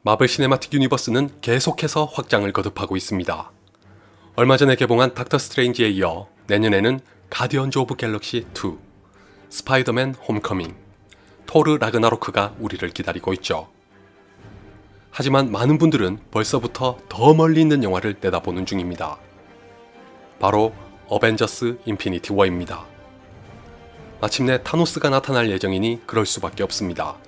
마블 시네마틱 유니버스는 계속해서 확장을 거듭하고 있습니다. 얼마 전에 개봉한 닥터 스트레인지에 이어 내년에는 가디언즈 오브 갤럭시 2, 스파이더맨 홈커밍, 토르 라그나로크가 우리를 기다리고 있죠. 하지만 많은 분들은 벌써부터 더 멀리 있는 영화를 내다보는 중입니다. 바로 어벤져스 인피니티 워입니다. 마침내 타노스가 나타날 예정이니 그럴 수밖에 없습니다.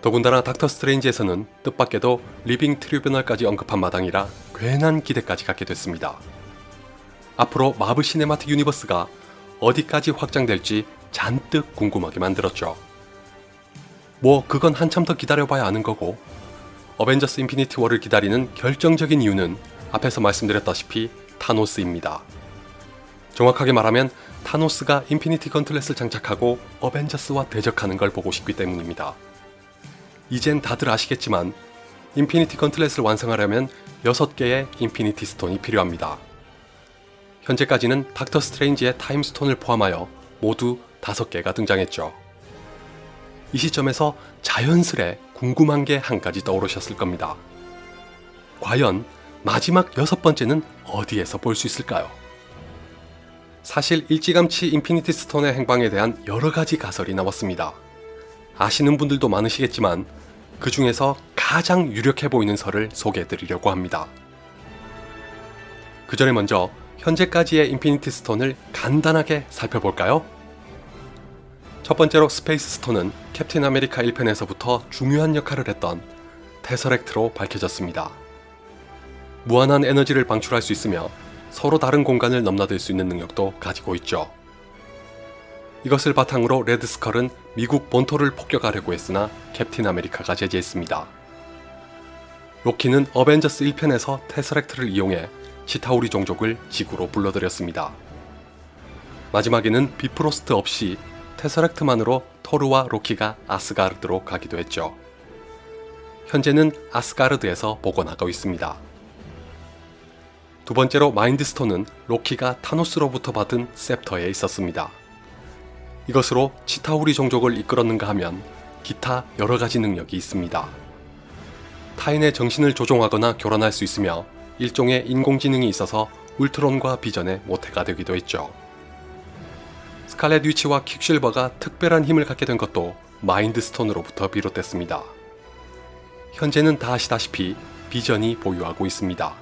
더군다나 닥터 스트레인지에서는 뜻밖에도 리빙 트리뷰널까지 언급한 마당이라 괜한 기대까지 갖게 됐습니다. 앞으로 마블 시네마틱 유니버스가 어디까지 확장될지 잔뜩 궁금하게 만들었죠. 뭐 그건 한참 더 기다려봐야 아는 거고, 어벤져스 인피니티 워를 기다리는 결정적인 이유는 앞에서 말씀드렸다시피 타노스입니다. 정확하게 말하면 타노스가 인피니티 건틀렛을 장착하고 어벤져스와 대적하는 걸 보고 싶기 때문입니다. 이젠 다들 아시겠지만 인피니티 건틀렛을 완성하려면 6개의 인피니티 스톤이 필요합니다. 현재까지는 닥터 스트레인지의 타임 스톤을 포함하여 모두 5개가 등장했죠. 이 시점에서 자연스레 궁금한 게 한 가지 떠오르셨을 겁니다. 과연 마지막 6번째는 어디에서 볼 수 있을까요? 사실 일찌감치 인피니티 스톤의 행방에 대한 여러 가지 가설이 나왔습니다. 아시는 분들도 많으시겠지만 그 중에서 가장 유력해 보이는 설을 소개해 드리려고 합니다. 그 전에 먼저 현재까지의 인피니티 스톤을 간단하게 살펴볼까요? 첫 번째로 스페이스 스톤은 캡틴 아메리카 1편에서부터 중요한 역할을 했던 테서렉트로 밝혀졌습니다. 무한한 에너지를 방출할 수 있으며 서로 다른 공간을 넘나들 수 있는 능력도 가지고 있죠. 이것을 바탕으로 레드스컬은 미국 본토를 폭격하려고 했으나 캡틴 아메리카가 제지했습니다. 로키는 어벤져스 1편에서 테서렉트를 이용해 치타우리 종족을 지구로 불러들였습니다. 마지막에는 비프로스트 없이 테서렉트만으로 토르와 로키가 아스가르드로 가기도 했죠. 현재는 아스가르드에서 복원하고 있습니다. 두 번째로 마인드스톤은 로키가 타노스로부터 받은 셉터에 있었습니다. 이것으로 치타우리 종족을 이끌었는가 하면 기타 여러 가지 능력이 있습니다. 타인의 정신을 조종하거나 교란할 수 있으며 일종의 인공지능이 있어서 울트론과 비전의 모태가 되기도 했죠. 스칼렛 위치와 퀵실버가 특별한 힘을 갖게 된 것도 마인드스톤으로부터 비롯됐습니다. 현재는 다 아시다시피 비전이 보유하고 있습니다.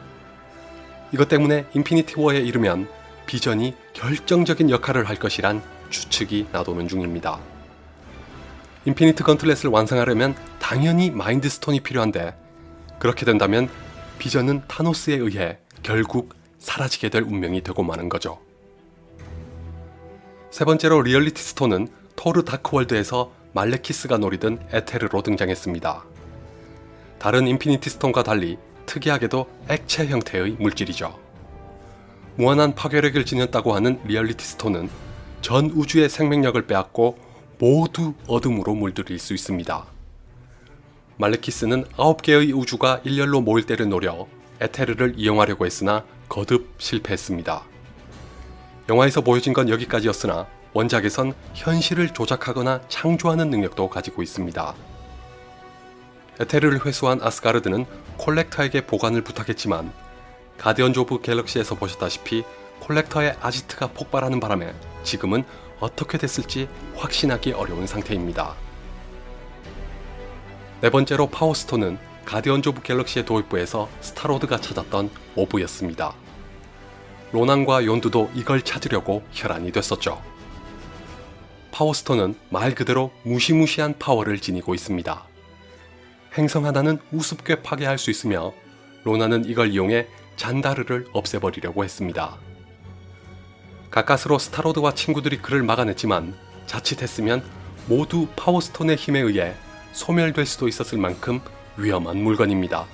이것 때문에 인피니티 워에 이르면 비전이 결정적인 역할을 할 것이란 추측이 나도는 중입니다. 인피니트 건틀렛을 완성하려면 당연히 마인드스톤이 필요한데, 그렇게 된다면 비전은 타노스에 의해 결국 사라지게 될 운명이 되고 마는 거죠. 세 번째로 리얼리티 스톤은 토르 다크월드에서 말레키스가 노리던 에테르로 등장했습니다. 다른 인피니티 스톤과 달리 특이하게도 액체 형태의 물질이죠. 무한한 파괴력을 지녔다고 하는 리얼리티 스톤은 전 우주의 생명력을 빼앗고 모두 어둠으로 물들일 수 있습니다. 말레키스는 9개의 우주가 일렬로 모일 때를 노려 에테르를 이용하려고 했으나 거듭 실패했습니다. 영화에서 보여진 건 여기까지였으나 원작에선 현실을 조작하거나 창조하는 능력도 가지고 있습니다. 에테르를 회수한 아스가르드는 콜렉터에게 보관을 부탁했지만 가디언즈 오브 갤럭시에서 보셨다시피 콜렉터의 아지트가 폭발하는 바람에 지금은 어떻게 됐을지 확신하기 어려운 상태입니다. 네 번째로 파워스톤은 가디언즈 오브 갤럭시의 도입부에서 스타로드가 찾았던 오브였습니다. 로난과 욘두도 이걸 찾으려고 혈안이 됐었죠. 파워스톤은 말 그대로 무시무시한 파워를 지니고 있습니다. 행성 하나는 우습게 파괴할 수 있으며 로난은 이걸 이용해 잔다르를 없애버리려고 했습니다. 가까스로 스타로드와 친구들이 그를 막아냈지만 자칫했으면 모두 파워스톤의 힘에 의해 소멸될 수도 있었을 만큼 위험한 물건입니다.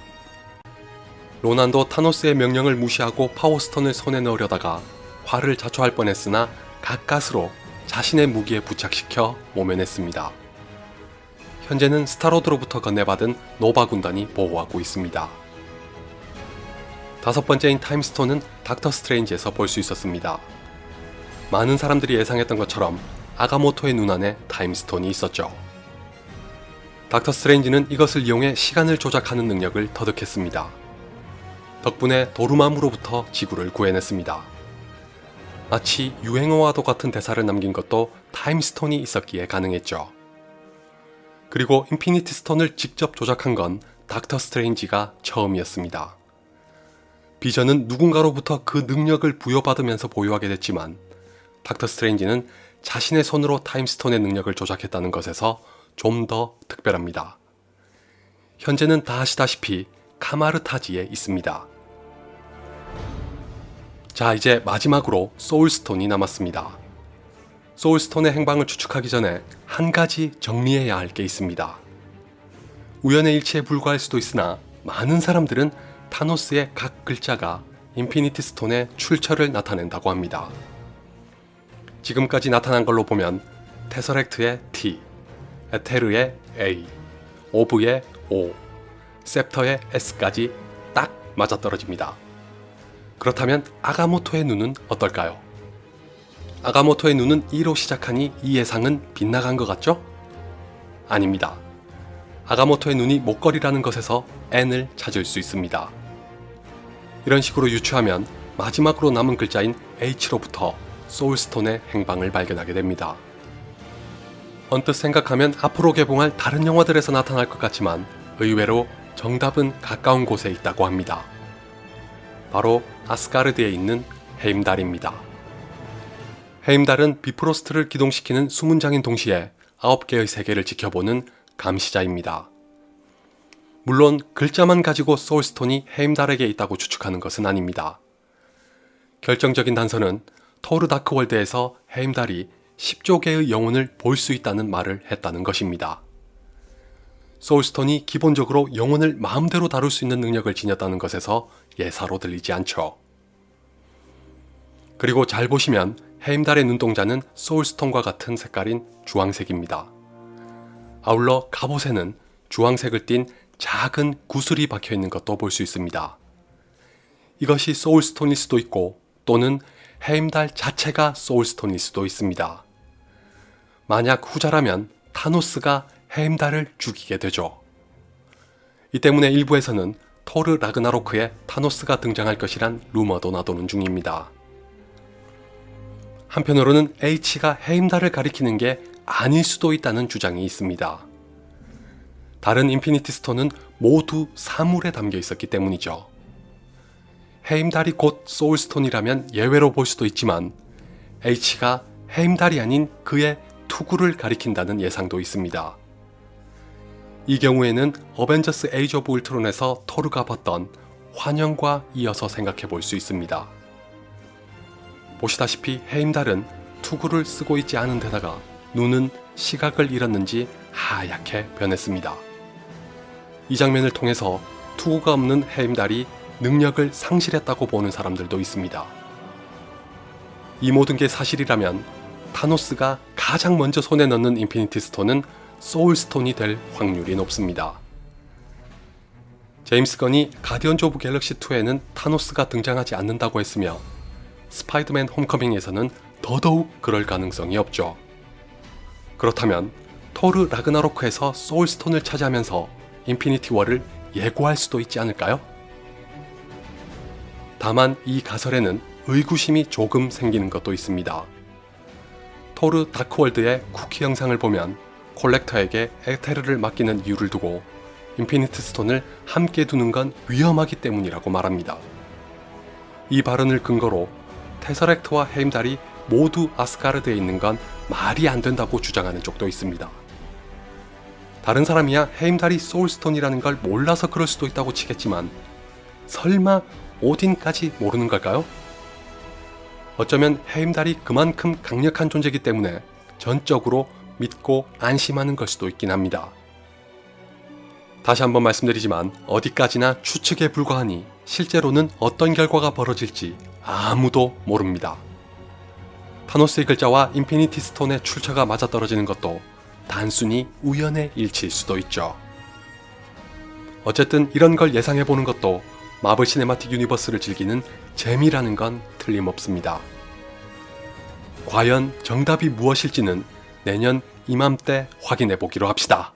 로난도 타노스의 명령을 무시하고 파워스톤을 손에 넣으려다가 화를 자초할 뻔했으나 가까스로 자신의 무기에 부착시켜 모면했습니다. 현재는 스타로드로부터 건네받은 노바 군단이 보호하고 있습니다. 다섯 번째인 타임스톤은 닥터 스트레인지에서 볼 수 있었습니다. 많은 사람들이 예상했던 것처럼 아가모토의 눈 안에 타임스톤이 있었죠. 닥터 스트레인지는 이것을 이용해 시간을 조작하는 능력을 터득했습니다. 덕분에 도루마무로부터 지구를 구해냈습니다. 마치 유행어와도 같은 대사를 남긴 것도 타임스톤이 있었기에 가능했죠. 그리고 인피니티 스톤을 직접 조작한 건 닥터 스트레인지가 처음이었습니다. 비전은 누군가로부터 그 능력을 부여받으면서 보유하게 됐지만 닥터 스트레인지는 자신의 손으로 타임스톤의 능력을 조작했다는 것에서 좀 더 특별합니다. 현재는 다 아시다시피 카마르타지에 있습니다. 자, 이제 마지막으로 소울스톤이 남았습니다. 소울스톤의 행방을 추측하기 전에 한 가지 정리해야 할 게 있습니다. 우연의 일치에 불과할 수도 있으나 많은 사람들은 타노스의 각 글자가 인피니티 스톤의 출처를 나타낸다고 합니다. 지금까지 나타난 걸로 보면 테서렉트의 T, 에테르의 A, 오브의 O, 셉터의 S까지 딱 맞아떨어집니다. 그렇다면 아가모토의 눈은 어떨까요? 아가모토의 눈은 E로 시작하니 이 예상은 빗나간 것 같죠? 아닙니다. 아가모토의 눈이 목걸이라는 것에서 N을 찾을 수 있습니다. 이런 식으로 유추하면 마지막으로 남은 글자인 H로부터 소울스톤의 행방을 발견하게 됩니다. 언뜻 생각하면 앞으로 개봉할 다른 영화들에서 나타날 것 같지만 의외로 정답은 가까운 곳에 있다고 합니다. 바로 아스가르드에 있는 헤임달입니다. 헤임달은 비프로스트를 기동시키는 수문장인 동시에 9개의 세계를 지켜보는 감시자입니다. 물론 글자만 가지고 소울스톤이 헤임달에게 있다고 추측하는 것은 아닙니다. 결정적인 단서는 토르 다크월드에서 헤임달이 10조 개의 영혼을 볼 수 있다는 말을 했다는 것입니다. 소울스톤이 기본적으로 영혼을 마음대로 다룰 수 있는 능력을 지녔다는 것에서 예사로 들리지 않죠. 그리고 잘 보시면 헤임달의 눈동자는 소울스톤과 같은 색깔인 주황색입니다. 아울러 갑옷에는 주황색을 띤 작은 구슬이 박혀있는 것도 볼 수 있습니다. 이것이 소울스톤일 수도 있고 또는 헤임달 자체가 소울스톤일 수도 있습니다. 만약 후자라면 타노스가 헤임달을 죽이게 되죠. 이 때문에 일부에서는 토르 라그나로크에 타노스가 등장할 것이란 루머도 나도는 중입니다. 한편으로는 H가 헤임달을 가리키는 게 아닐 수도 있다는 주장이 있습니다. 다른 인피니티 스톤은 모두 사물에 담겨 있었기 때문이죠. 헤임달이 곧 소울스톤이라면 예외로 볼 수도 있지만 H가 헤임달이 아닌 그의 투구를 가리킨다는 예상도 있습니다. 이 경우에는 어벤져스 에이지 오브 울트론에서 토르가 봤던 환영과 이어서 생각해 볼 수 있습니다. 보시다시피 헤임달은 투구를 쓰고 있지 않은 데다가 눈은 시각을 잃었는지 하얗게 변했습니다. 이 장면을 통해서 투구가 없는 헤임달이 능력을 상실했다고 보는 사람들도 있습니다. 이 모든 게 사실이라면 타노스가 가장 먼저 손에 넣는 인피니티 스톤은 소울스톤이 될 확률이 높습니다. 제임스 건이 가디언즈 오브 갤럭시 2에는 타노스가 등장하지 않는다고 했으며 스파이더맨 홈커밍에서는 더더욱 그럴 가능성이 없죠. 그렇다면 토르 라그나로크에서 소울스톤을 차지하면서 인피니티 워를 예고할 수도 있지 않을까요? 다만 이 가설에는 의구심이 조금 생기는 것도 있습니다. 토르 다크월드의 쿠키 영상을 보면 콜렉터에게 에테르를 맡기는 이유를 두고 인피니티 스톤을 함께 두는 건 위험하기 때문이라고 말합니다. 이 발언을 근거로 테서렉트와 헤임달이 모두 아스가르드에 있는 건 말이 안 된다고 주장하는 쪽도 있습니다. 다른 사람이야 헤임달이 소울스톤이라는 걸 몰라서 그럴 수도 있다고 치겠지만 설마 오딘까지 모르는 걸까요? 어쩌면 헤임달이 그만큼 강력한 존재이기 때문에 전적으로 믿고 안심하는 걸 수도 있긴 합니다. 다시 한번 말씀드리지만 어디까지나 추측에 불과하니 실제로는 어떤 결과가 벌어질지 아무도 모릅니다. 타노스의 글자와 인피니티 스톤의 출처가 맞아떨어지는 것도 단순히 우연의 일치일 수도 있죠. 어쨌든 이런 걸 예상해보는 것도 마블 시네마틱 유니버스를 즐기는 재미라는 건 틀림없습니다. 과연 정답이 무엇일지는 내년 이맘때 확인해보기로 합시다.